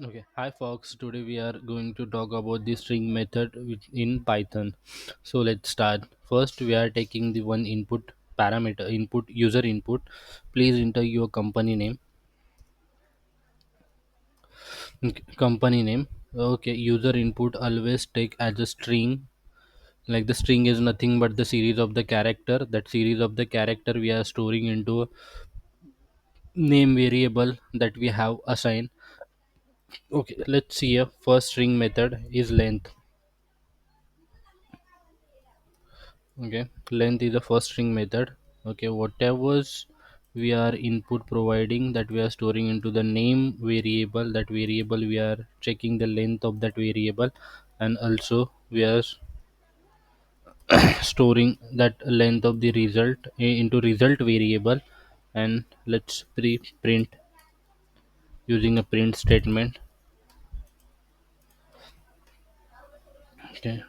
Okay, hi folks. Today we are going to talk about the string method in Python. So let's start. First, we are taking the one input parameter, input user input. Please enter your company name. Okay, company name. Okay, user input always take as a string. Like the string is nothing but the series of the character. That series of the character we are storing into a name variable that we have assigned. Okay, let's see. A first string method is length. Okay, length is the first string method. Okay, whatever's we are input providing, that we are storing into the name variable, that variable we are checking the length of that variable, and also we are storing that length of the result into result variable. And let's print using a print statement. Okay,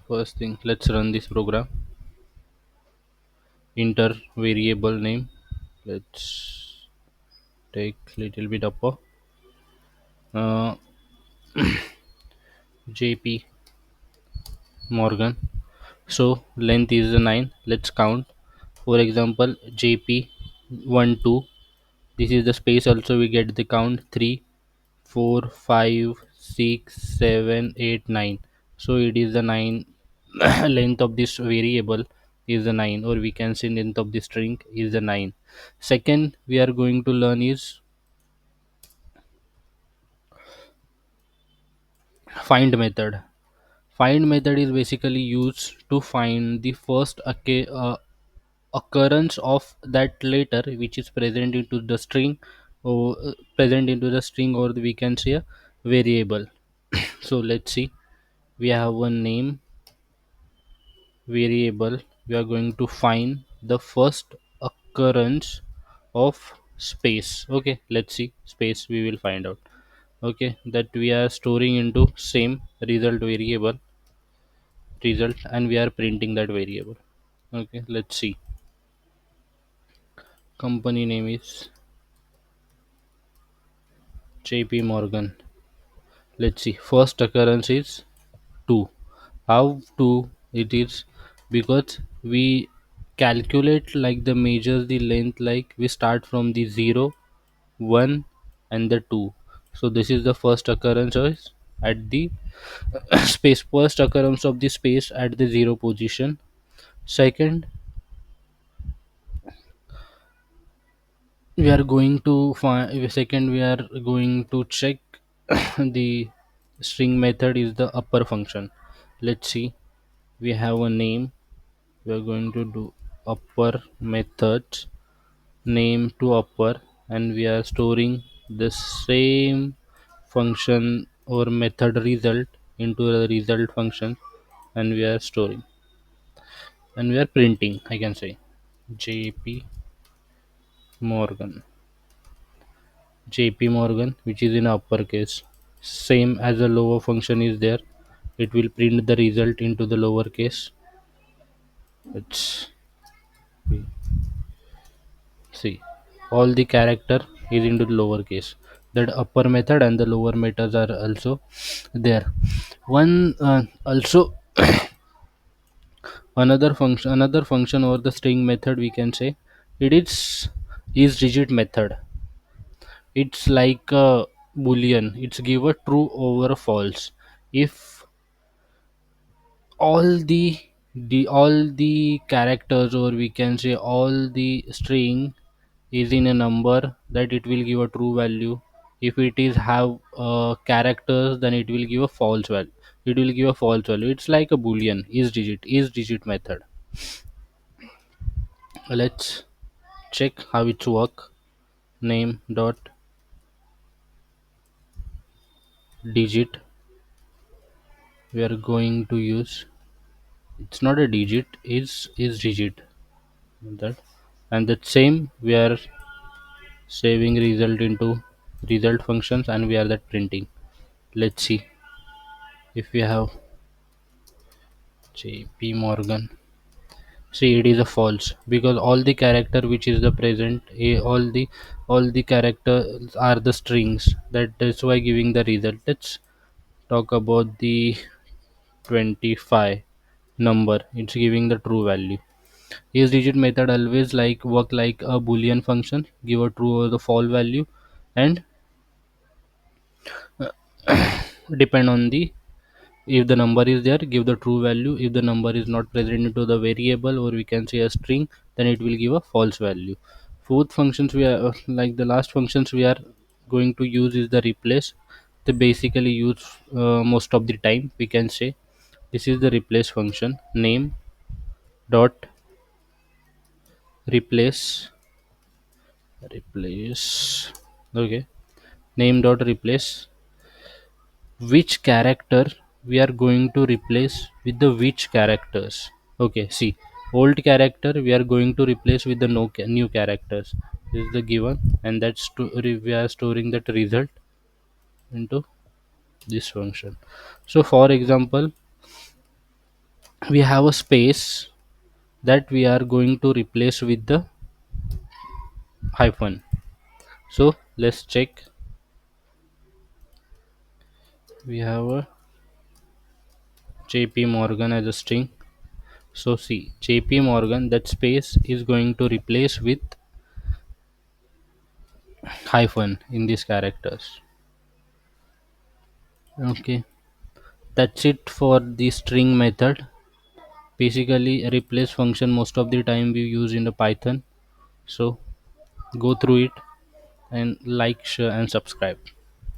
first thing, let's run this program. Enter variable name. Let's take little bit upper. uh, JP Morgen. So length is 9. Let's count. For example, JP 1 2. This is the space. Also, we get the count 3, 4, 5, 6, 7, 8, 9. So it is the 9. Length of this variable is the 9, or we can say length of the string is the 9. Second, we are going to learn is find method. Find method is basically used to find the first occurrence of that letter which is present into the string, or we can say a variable. So let's see, we have a name variable. We are going to find the first occurrence of space. Okay, let's see, space we will find out. Okay, that we are storing into same result variable result, and we are printing that variable. Okay, let's see, company name is JP Morgan. Let's see, first occurrence is 2. How 2 it is? Because we calculate like the measures the length, like we start from the 0, 1, and the 2. So this is the first occurrence is at the space, first occurrence of the space at the 0 position. Second, we are going to find, second we are going to check the string method is the upper function. Let's see, we have a name. We are going to do upper method, name to upper, and we are storing the same function or method result into the result function, and we are storing, and we are printing, I can say, jp morgan. JP Morgan, which is in uppercase. Same as a lower function is there, it will print the result into the lowercase. Let's see. All the character is into the lowercase. That upper method and the lower methods are also there. One also another function over the string method, we can say it is digit method. It's like a boolean. It's give a true over false. If all the characters, or we can say all the string is in a number, that it will give a true value. If it is have characters, then it will give a false value. It will give a false value. It's like a boolean, is digit method. Let's check how it's work. Name dot digit we are going to use. It's not a digit, is digit, that. And that same we are saving result into result functions, and we are that printing. Let's see, if we have JP Morgan, See, it is a false because all the character which is the present, all the characters are the strings. That's why giving the result. Let's talk about the 25 number. It's giving the true value. Is digit method always like work like a boolean function, give a true or the false value, and depend on the, if the number is there, give the true value. If the number is not present into the variable, or we can say a string, then it will give a false value. Fourth functions we are like the last functions we are going to use is the replace. They basically use most of the time, we can say. This is the replace function. Name dot replace. Okay, name dot replace which character we are going to replace with the which characters. Okay, see, old character we are going to replace with the new characters. This is the given, and we are storing that result into this function. So for example, we have a space that we are going to replace with the hyphen. So let's check. We have a JP Morgan as a string. So see, JP Morgan, that space is going to replace with hyphen in these characters. Okay, that's it for the string method. Basically, a replace function most of the time we use in the Python. So go through it and like, share, and subscribe.